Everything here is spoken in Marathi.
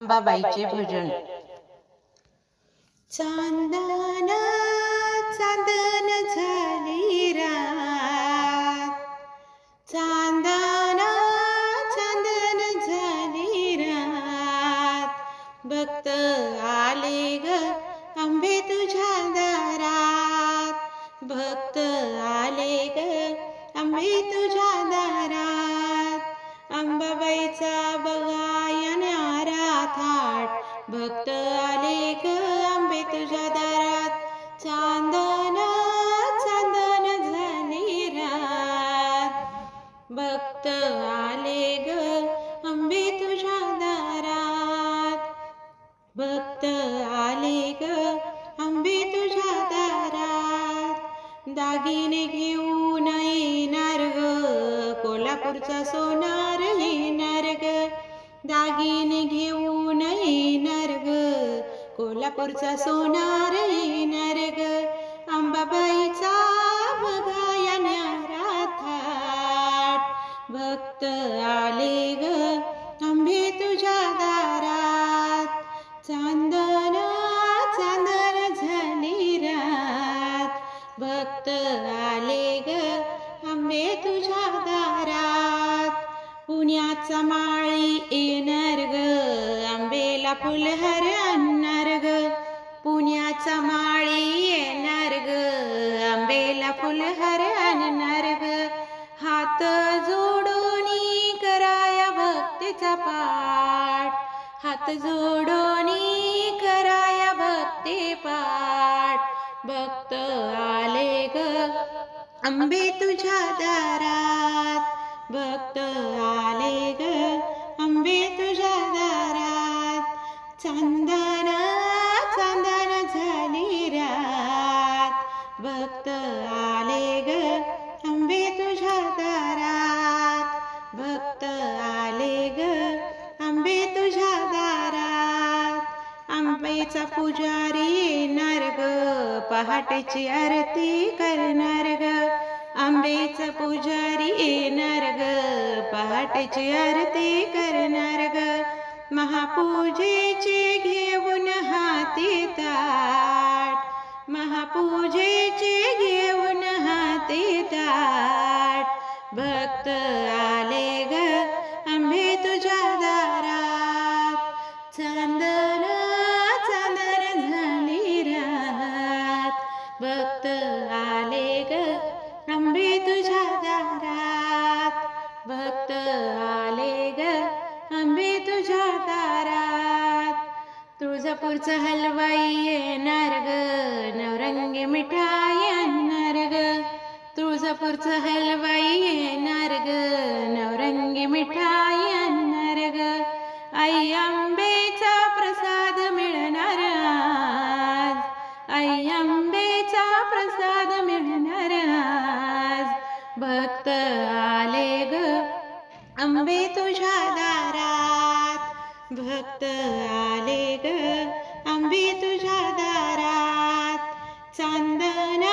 अंबाबाईचे भजन. चांदन चांदन झाली रात, चांदन चांदन झाली रात, भक्त आले ग अंबे तुझ्या दारात, भक्त आले ग अंबे तुझ्या दारात, अंबाबाईचा बघा येणारा थाट, भक्त आले ग अंबे तुझ्या दारात, चांदन चांदन झाली रात, भक्त आले ग अंबे तुझ्या दारात, भक्त आले ग अंबे तुझ्या दारात, दागिने घेऊन येणार ग कोल्हापूरचा सोनार येणार ग, दागिने घेऊन येणार ग कोल्हापूरचा सोनार येणार ग, अंबाबाईचा बघा येणारा थाट, भक्त आले ग अंबे तुझ्या दारात, चांदन चांदन झाली रात, भक्त आले ग अंबे तुझ्या दारात, पुण्याचा माळी येणार ग अंबेला फुलहार आणणार ग, पुण्याचा माळी येणार ग अंबेला फुलहार आणणार ग, हात जोडोनी कराया भक्तीचा पाठ, हात जोडोनी कराया भक्ती पाठ, भक्त आले ग अंबे तुझ्या दारात, भक्त आले ग अंबे तुझ्या दारात, चांदन चांदन झाली रात, भक्त आले ग अंबे तुझ्या दारात, भक्त आले ग अंबे तुझ्या दारात, अंबेचा पुजारी येणार ग पहाटेची आरती करणार ग, अंबेचा पुजारी येणार ग पहाटेची आरती करणार ग, महापूजेचे घेऊन हाती ताट, महापूजेचे घेऊन हाती ताट, भक्त आले ग अंबे तुझ्या दारात, चांदन चांदन झाली रात, भक्त आले ग अंबे तुझ्या दारात, भक्त आले ग अंबे तुझ्या दारात, तुळजापूरचा हलवाई येणार ग नवरंगी मिठाई आणणार ग, तुळजापूरचा हलवाई येणार ग नवरंगी मिठाई आणणार ग, आई अंबेचा प्रसाद मिळणार आज, आई अंबेचा प्रसाद मिळणार आज, भक्त आले ग अंबे तुझ्या दारात, भक्त आले ग अंबे तुझ्या दारात, चांदन